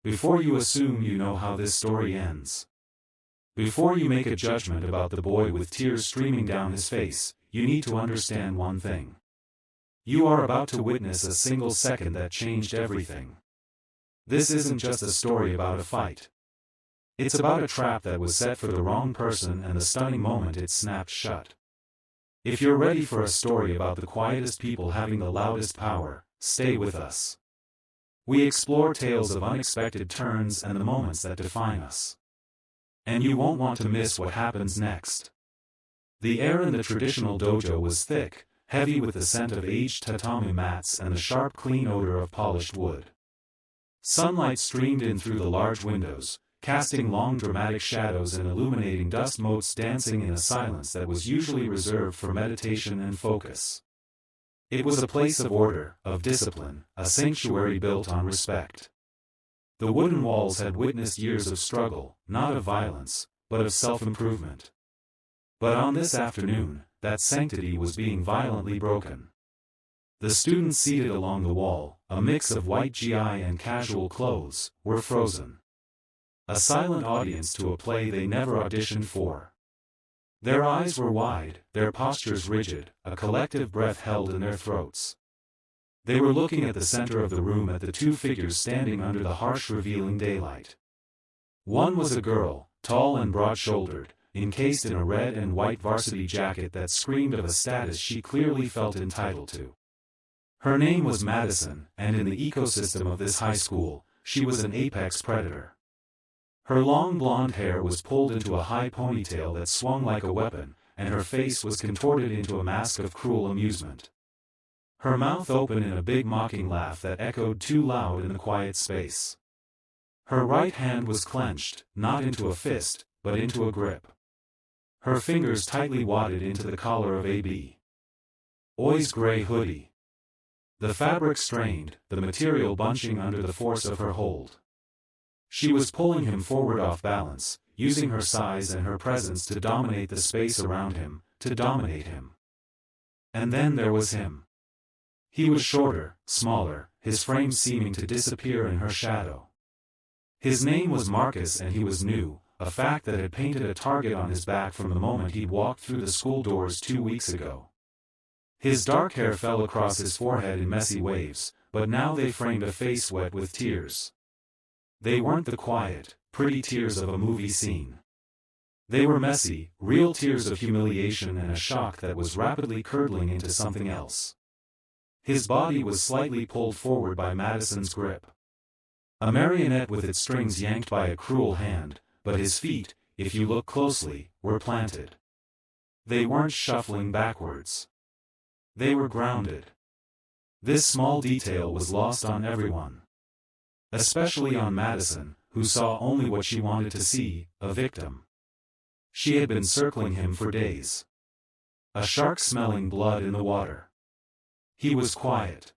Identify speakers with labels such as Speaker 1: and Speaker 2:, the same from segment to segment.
Speaker 1: Before you assume you know how this story ends. Before you make a judgment about the boy with tears streaming down his face, you need to understand one thing. You are about to witness a single second that changed everything. This isn't just a story about a fight. It's about a trap that was set for the wrong person and the stunning moment it snapped shut. If you're ready for a story about the quietest people having the loudest power, stay with us. We explore tales of unexpected turns and the moments that define us. And you won't want to miss what happens next. The air in the traditional dojo was thick, heavy with the scent of aged tatami mats and the sharp clean odor of polished wood. Sunlight streamed in through the large windows, casting long dramatic shadows and illuminating dust motes dancing in a silence that was usually reserved for meditation and focus. It was a place of order, of discipline, a sanctuary built on respect. The wooden walls had witnessed years of struggle, not of violence, but of self-improvement. But on this afternoon, that sanctity was being violently broken. The students seated along the wall, a mix of white gi and casual clothes, were frozen. A silent audience to a play they never auditioned for. Their eyes were wide, their postures rigid, a collective breath held in their throats. They were looking at the center of the room at the two figures standing under the harsh revealing daylight. One was a girl, tall and broad-shouldered, encased in a red and white varsity jacket that screamed of a status she clearly felt entitled to. Her name was Madison, and in the ecosystem of this high school, she was an apex predator. Her long blonde hair was pulled into a high ponytail that swung like a weapon, and her face was contorted into a mask of cruel amusement. Her mouth open in a big mocking laugh that echoed too loud in the quiet space. Her right hand was clenched, not into a fist, but into a grip. Her fingers tightly wadded into the collar of A.B. Oi's gray hoodie. The fabric strained, the material bunching under the force of her hold. She was pulling him forward off balance, using her size and her presence to dominate the space around him, to dominate him. And then there was him. He was shorter, smaller, his frame seeming to disappear in her shadow. His name was Marcus and he was new, a fact that had painted a target on his back from the moment he'd walked through the school doors 2 weeks ago. His dark hair fell across his forehead in messy waves, but now they framed a face wet with tears. They weren't the quiet, pretty tears of a movie scene. They were messy, real tears of humiliation and a shock that was rapidly curdling into something else. His body was slightly pulled forward by Madison's grip. A marionette with its strings yanked by a cruel hand, but his feet, if you look closely, were planted. They weren't shuffling backwards. They were grounded. This small detail was lost on everyone. Especially on Madison, who saw only what she wanted to see, a victim. She had been circling him for days. A shark smelling blood in the water. He was quiet.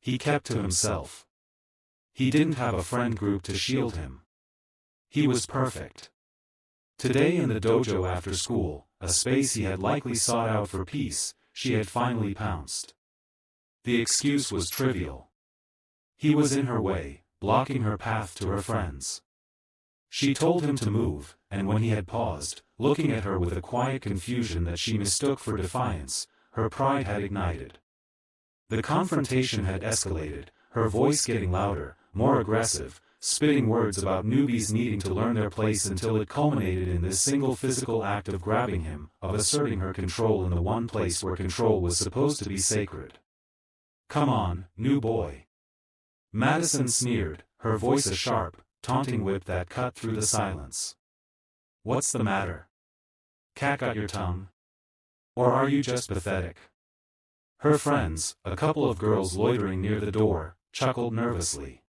Speaker 1: He kept to himself. He didn't have a friend group to shield him. He was perfect. Today in the dojo after school, a space he had likely sought out for peace, she had finally pounced. The excuse was trivial. He was in her way, blocking her path to her friends. She told him to move, and when he had paused, looking at her with a quiet confusion that she mistook for defiance, her pride had ignited. The confrontation had escalated, her voice getting louder, more aggressive, spitting words about newbies needing to learn their place until it culminated in this single physical act of grabbing him, of asserting her control in the one place where control was supposed to be sacred. "Come on, new boy." Madison sneered, her voice a sharp, taunting whip that cut through the silence. "What's the matter? Cat got your tongue? Or are you just pathetic?" Her friends, a couple of girls loitering near the door, chuckled nervously.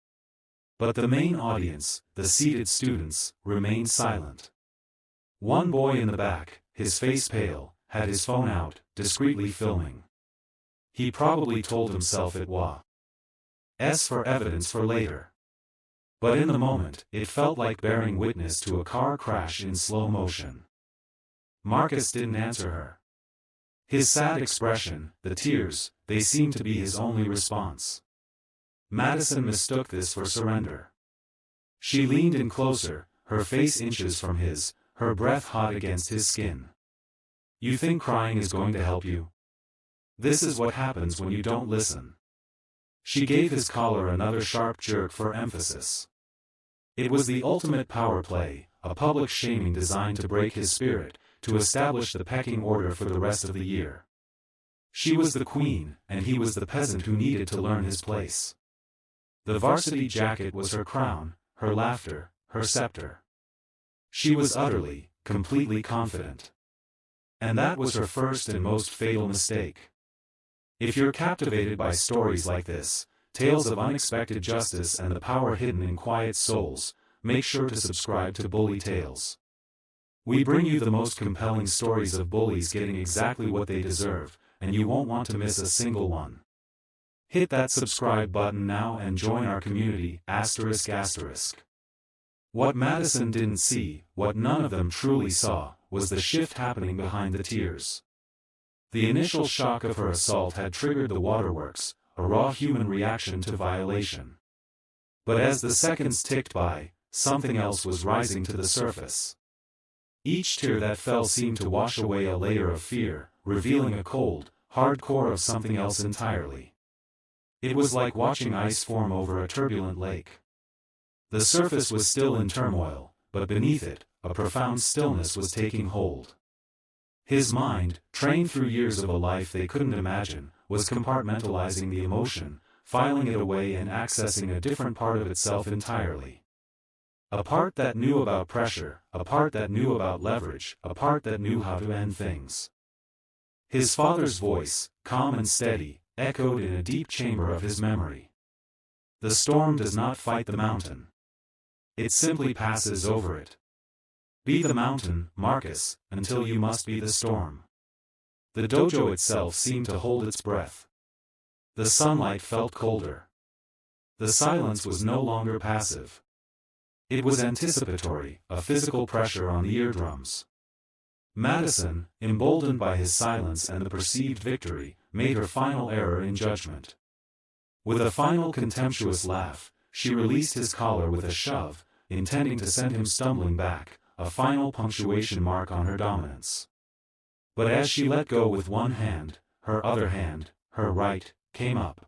Speaker 1: But the main audience, the seated students, remained silent. One boy in the back, his face pale, had his phone out, discreetly filming. He probably told himself it was for evidence for later. But in the moment, it felt like bearing witness to a car crash in slow motion. Marcus didn't answer her. His sad expression, the tears, they seemed to be his only response. Madison mistook this for surrender. She leaned in closer, her face inches from his, her breath hot against his skin. You think crying is going to help you? This is what happens when you don't listen. She gave his collar another sharp jerk for emphasis. It was the ultimate power play, a public shaming designed to break his spirit, to establish the pecking order for the rest of the year. She was the queen, and he was the peasant who needed to learn his place. The varsity jacket was her crown, her laughter, her scepter. She was utterly, completely confident. And that was her first and most fatal mistake. If you're captivated by stories like this, tales of unexpected justice and the power hidden in quiet souls, make sure to subscribe to Bully Tales. We bring you the most compelling stories of bullies getting exactly what they deserve, and you won't want to miss a single one. Hit that subscribe button now and join our community, ****. What Madison didn't see, what none of them truly saw, was the shift happening behind the tears. The initial shock of her assault had triggered the waterworks, a raw human reaction to violation. But as the seconds ticked by, something else was rising to the surface. Each tear that fell seemed to wash away a layer of fear, revealing a cold, hard core of something else entirely. It was like watching ice form over a turbulent lake. The surface was still in turmoil, but beneath it, a profound stillness was taking hold. His mind, trained through years of a life they couldn't imagine, was compartmentalizing the emotion, filing it away and accessing a different part of itself entirely. A part that knew about pressure, a part that knew about leverage, a part that knew how to end things. His father's voice, calm and steady, echoed in a deep chamber of his memory. The storm does not fight the mountain. It simply passes over it. Be the mountain, Marcus, until you must be the storm. The dojo itself seemed to hold its breath. The sunlight felt colder. The silence was no longer passive. It was anticipatory, a physical pressure on the eardrums. Madison, emboldened by his silence and the perceived victory, made her final error in judgment. With a final contemptuous laugh, she released his collar with a shove, intending to send him stumbling back, a final punctuation mark on her dominance. But as she let go with one hand, her other hand, her right, came up.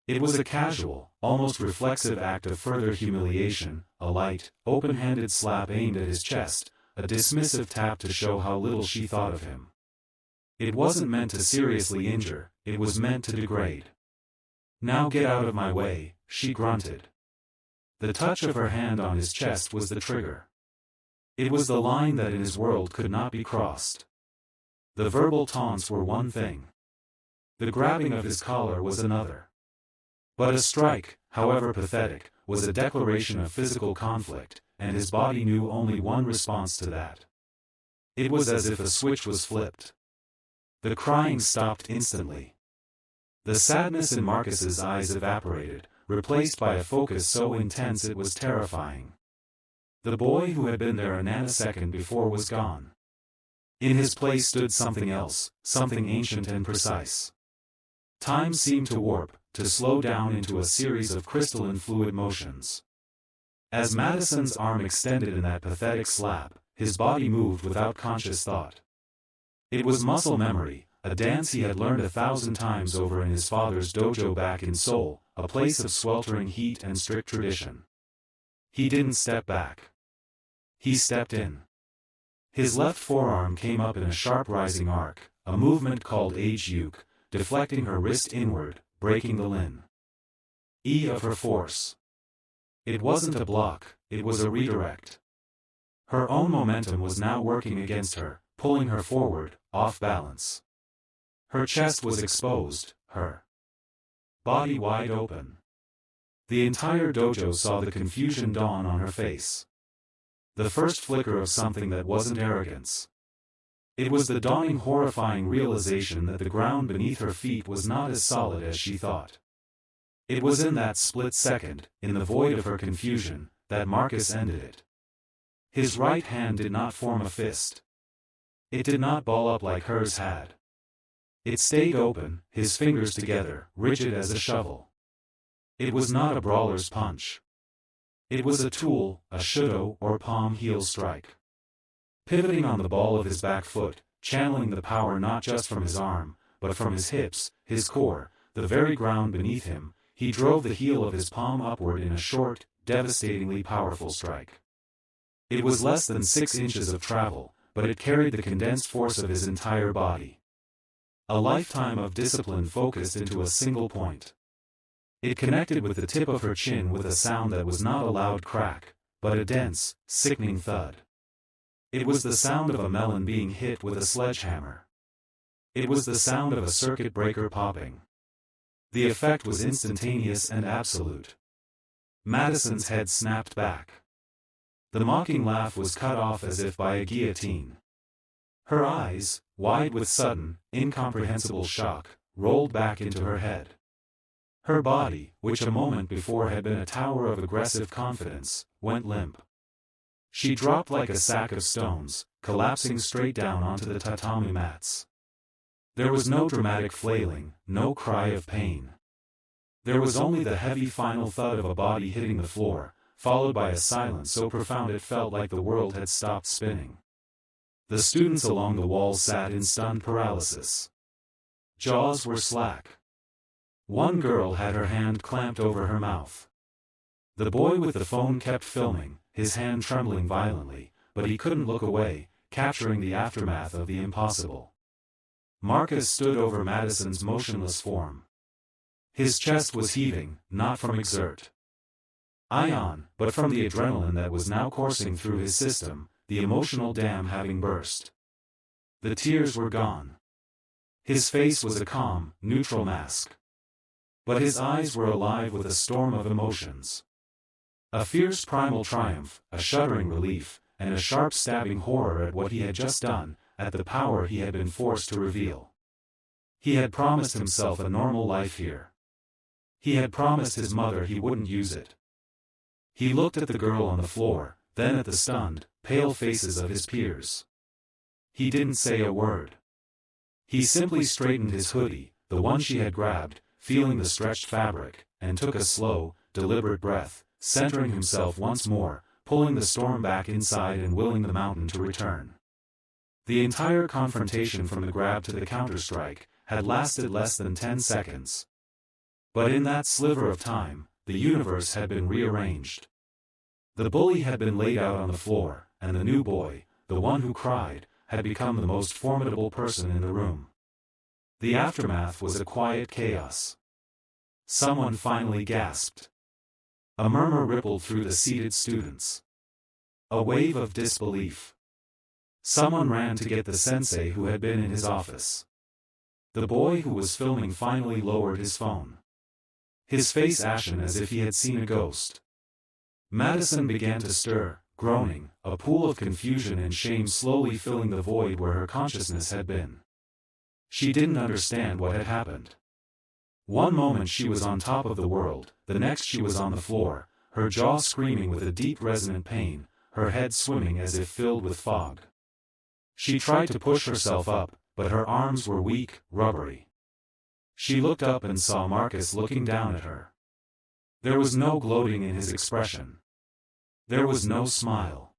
Speaker 1: It was a casual, almost reflexive act of further humiliation, a light, open-handed slap aimed at his chest, a dismissive tap to show how little she thought of him. It wasn't meant to seriously injure, it was meant to degrade. "Now get out of my way," she grunted. The touch of her hand on his chest was the trigger. It was the line that in his world could not be crossed. The verbal taunts were one thing. The grabbing of his collar was another. But a strike, however pathetic, was a declaration of physical conflict, and his body knew only one response to that. It was as if a switch was flipped. The crying stopped instantly. The sadness in Marcus's eyes evaporated, replaced by a focus so intense it was terrifying. The boy who had been there a nanosecond before was gone. In his place stood something else, something ancient and precise. Time seemed to warp, to slow down into a series of crystalline fluid motions. As Madison's arm extended in that pathetic slap, his body moved without conscious thought. It was muscle memory, a dance he had learned 1,000 times over in his father's dojo back in Seoul, a place of sweltering heat and strict tradition. He didn't step back. He stepped in. His left forearm came up in a sharp rising arc, a movement called age-uke, deflecting her wrist inward, breaking the lin. Of her force. It wasn't a block, it was a redirect. Her own momentum was now working against her, pulling her forward, off balance. Her chest was exposed, her body wide open. The entire dojo saw the confusion dawn on her face. The first flicker of something that wasn't arrogance. It was the dawning horrifying realization that the ground beneath her feet was not as solid as she thought. It was in that split second, in the void of her confusion, that Marcus ended it. His right hand did not form a fist. It did not ball up like hers had. It stayed open, his fingers together, rigid as a shovel. It was not a brawler's punch. It was a tool, a shudo or palm heel strike. Pivoting on the ball of his back foot, channeling the power not just from his arm, but from his hips, his core, the very ground beneath him, he drove the heel of his palm upward in a short, devastatingly powerful strike. It was less than 6 inches of travel, but it carried the condensed force of his entire body. A lifetime of discipline focused into a single point. It connected with the tip of her chin with a sound that was not a loud crack, but a dense, sickening thud. It was the sound of a melon being hit with a sledgehammer. It was the sound of a circuit breaker popping. The effect was instantaneous and absolute. Madison's head snapped back. The mocking laugh was cut off as if by a guillotine. Her eyes, wide with sudden, incomprehensible shock, rolled back into her head. Her body, which a moment before had been a tower of aggressive confidence, went limp. She dropped like a sack of stones, collapsing straight down onto the tatami mats. There was no dramatic flailing, no cry of pain. There was only the heavy final thud of a body hitting the floor, followed by a silence so profound it felt like the world had stopped spinning. The students along the walls sat in stunned paralysis. Jaws were slack. One girl had her hand clamped over her mouth. The boy with the phone kept filming, his hand trembling violently, but he couldn't look away, capturing the aftermath of the impossible. Marcus stood over Madison's motionless form. His chest was heaving, not from ion, but from the adrenaline that was now coursing through his system, the emotional dam having burst. The tears were gone. His face was a calm, neutral mask. But his eyes were alive with a storm of emotions. A fierce primal triumph, a shuddering relief, and a sharp stabbing horror at what he had just done, at the power he had been forced to reveal. He had promised himself a normal life here. He had promised his mother he wouldn't use it. He looked at the girl on the floor, then at the stunned, pale faces of his peers. He didn't say a word. He simply straightened his hoodie, the one she had grabbed, feeling the stretched fabric, and took a slow, deliberate breath, centering himself once more, pulling the storm back inside and willing the mountain to return. The entire confrontation from the grab to the counterstrike had lasted less than 10 seconds. But in that sliver of time, the universe had been rearranged. The bully had been laid out on the floor, and the new boy, the one who cried, had become the most formidable person in the room. The aftermath was a quiet chaos. Someone finally gasped. A murmur rippled through the seated students. A wave of disbelief. Someone ran to get the sensei who had been in his office. The boy who was filming finally lowered his phone. His face ashen as if he had seen a ghost. Madison began to stir, groaning, a pool of confusion and shame slowly filling the void where her consciousness had been. She didn't understand what had happened. One moment she was on top of the world, the next she was on the floor, her jaw screaming with a deep resonant pain, her head swimming as if filled with fog. She tried to push herself up, but her arms were weak, rubbery. She looked up and saw Marcus looking down at her. There was no gloating in his expression. There was no smile.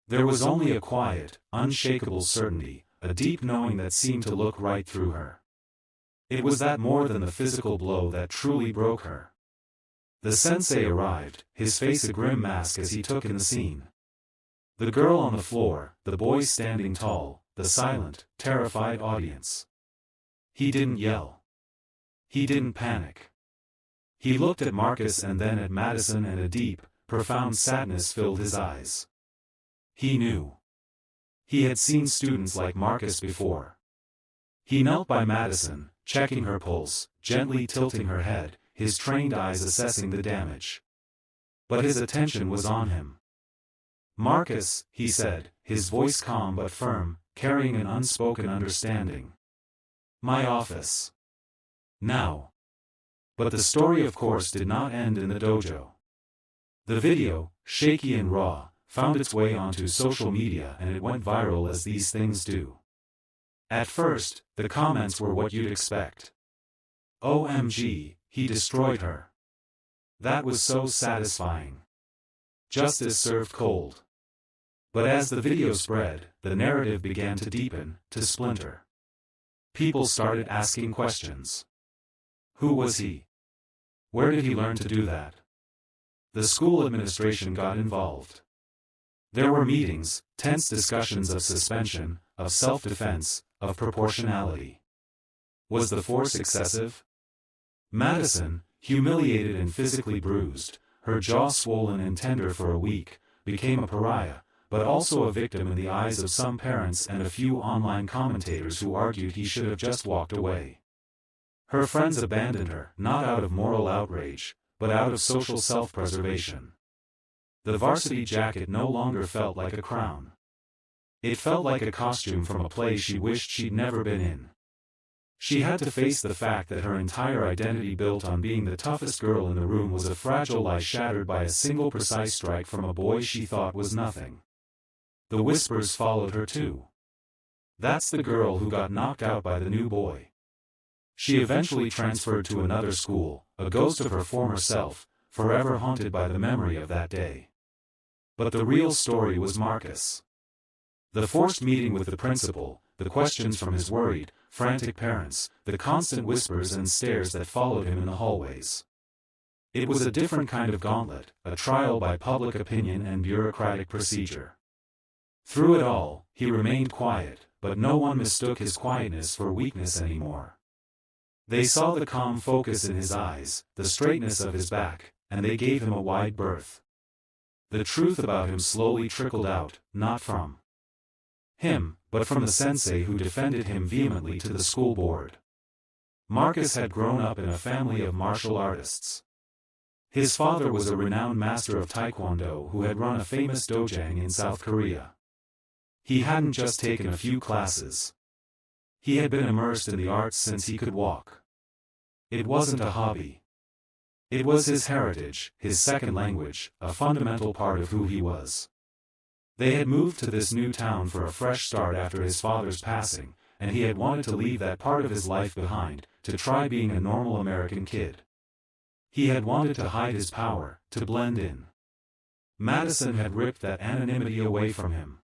Speaker 1: There was only a quiet, unshakable certainty, a deep knowing that seemed to look right through her. It was that more than the physical blow that truly broke her. The sensei arrived, his face a grim mask as he took in the scene. The girl on the floor, the boy standing tall, the silent, terrified audience. He didn't yell. He didn't panic. He looked at Marcus and then at Madison, and a deep, profound sadness filled his eyes. He knew. He had seen students like Marcus before. He knelt by Madison, checking her pulse, gently tilting her head, his trained eyes assessing the damage. But his attention was on him. "Marcus," he said, his voice calm but firm, carrying an unspoken understanding. "My office. Now." But the story of course did not end in the dojo. The video, shaky and raw, found its way onto social media and it went viral as these things do. At first, the comments were what you'd expect. "OMG, he destroyed her. That was so satisfying. Justice served cold. But as the video spread, the narrative began to deepen, to splinter. People started asking questions. Who was he? Where did he learn to do that? The school administration got involved. There were meetings, tense discussions of suspension, of self-defense, of proportionality. Was the force excessive? Madison, humiliated and physically bruised, her jaw swollen and tender for a week, became a pariah, but also a victim in the eyes of some parents and a few online commentators who argued he should have just walked away. Her friends abandoned her, not out of moral outrage, but out of social self-preservation. The varsity jacket no longer felt like a crown. It felt like a costume from a play she wished she'd never been in. She had to face the fact that her entire identity built on being the toughest girl in the room was a fragile lie shattered by a single precise strike from a boy she thought was nothing. The whispers followed her too. That's the girl who got knocked out by the new boy. She eventually transferred to another school, a ghost of her former self, forever haunted by the memory of that day. But the real story was Marcus. The forced meeting with the principal, the questions from his worried, frantic parents, the constant whispers and stares that followed him in the hallways. It was a different kind of gauntlet, a trial by public opinion and bureaucratic procedure. Through it all, he remained quiet, but no one mistook his quietness for weakness anymore. They saw the calm focus in his eyes, the straightness of his back, and they gave him a wide berth. The truth about him slowly trickled out, not from him, but from the sensei who defended him vehemently to the school board. Marcus had grown up in a family of martial artists. His father was a renowned master of Taekwondo who had run a famous dojang in South Korea. He hadn't just taken a few classes. He had been immersed in the arts since he could walk. It wasn't a hobby. It was his heritage, his second language, a fundamental part of who he was. They had moved to this new town for a fresh start after his father's passing, and he had wanted to leave that part of his life behind, to try being a normal American kid. He had wanted to hide his power, to blend in. Madison had ripped that anonymity away from him.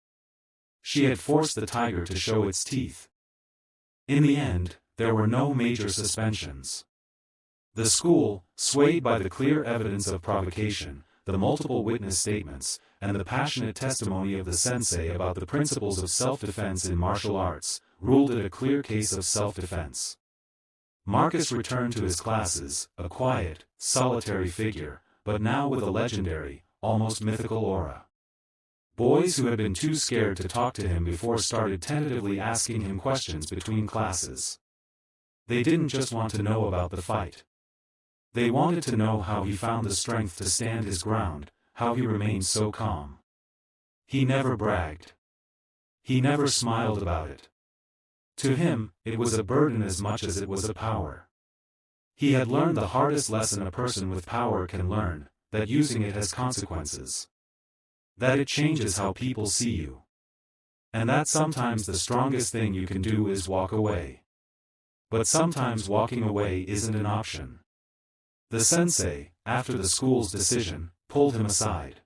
Speaker 1: She had forced the tiger to show its teeth. In the end, there were no major suspensions. The school, swayed by the clear evidence of provocation, the multiple witness statements, and the passionate testimony of the sensei about the principles of self-defense in martial arts, ruled it a clear case of self-defense. Marcus returned to his classes, a quiet, solitary figure, but now with a legendary, almost mythical aura. Boys who had been too scared to talk to him before started tentatively asking him questions between classes. They didn't just want to know about the fight. They wanted to know how he found the strength to stand his ground, how he remained so calm. He never bragged. He never smiled about it. To him, it was a burden as much as it was a power. He had learned the hardest lesson a person with power can learn, that using it has consequences. That it changes how people see you. And that sometimes the strongest thing you can do is walk away. But sometimes walking away isn't an option. The sensei, after the school's decision, pulled him aside.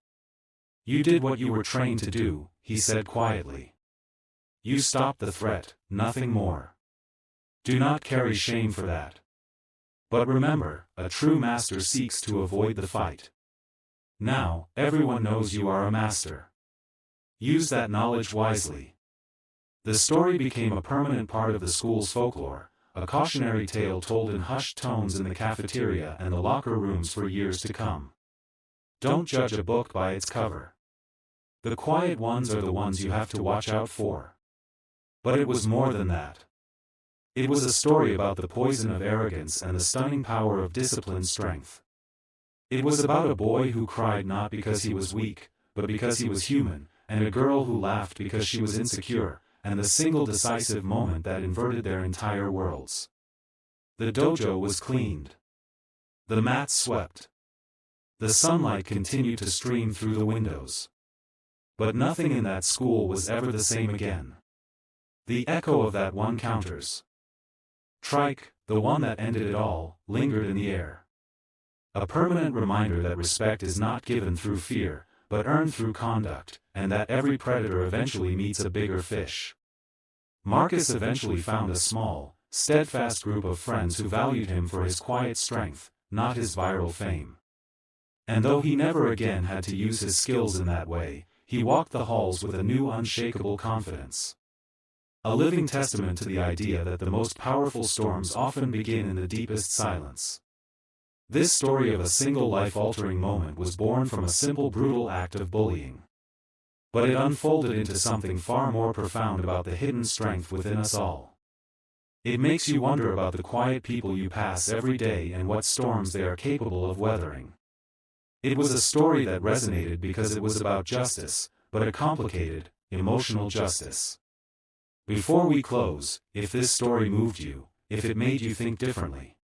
Speaker 1: You did what you were trained to do, he said quietly. You stopped the threat, nothing more. Do not carry shame for that. But remember, a true master seeks to avoid the fight. Now, everyone knows you are a master. Use that knowledge wisely. The story became a permanent part of the school's folklore, a cautionary tale told in hushed tones in the cafeteria and the locker rooms for years to come. Don't judge a book by its cover. The quiet ones are the ones you have to watch out for. But it was more than that. It was a story about the poison of arrogance and the stunning power of disciplined strength. It was about a boy who cried not because he was weak, but because he was human, and a girl who laughed because she was insecure, and the single decisive moment that inverted their entire worlds. The dojo was cleaned. The mats swept. The sunlight continued to stream through the windows. But nothing in that school was ever the same again. The echo of that one counter's trike, the one that ended it all, lingered in the air. A permanent reminder that respect is not given through fear, but earned through conduct, and that every predator eventually meets a bigger fish. Marcus eventually found a small, steadfast group of friends who valued him for his quiet strength, not his viral fame. And though he never again had to use his skills in that way, he walked the halls with a new unshakable confidence. A living testament to the idea that the most powerful storms often begin in the deepest silence. This story of a single life-altering moment was born from a simple brutal act of bullying. But it unfolded into something far more profound about the hidden strength within us all. It makes you wonder about the quiet people you pass every day and what storms they are capable of weathering. It was a story that resonated because it was about justice, but a complicated, emotional justice. Before we close, if this story moved you, if it made you think differently,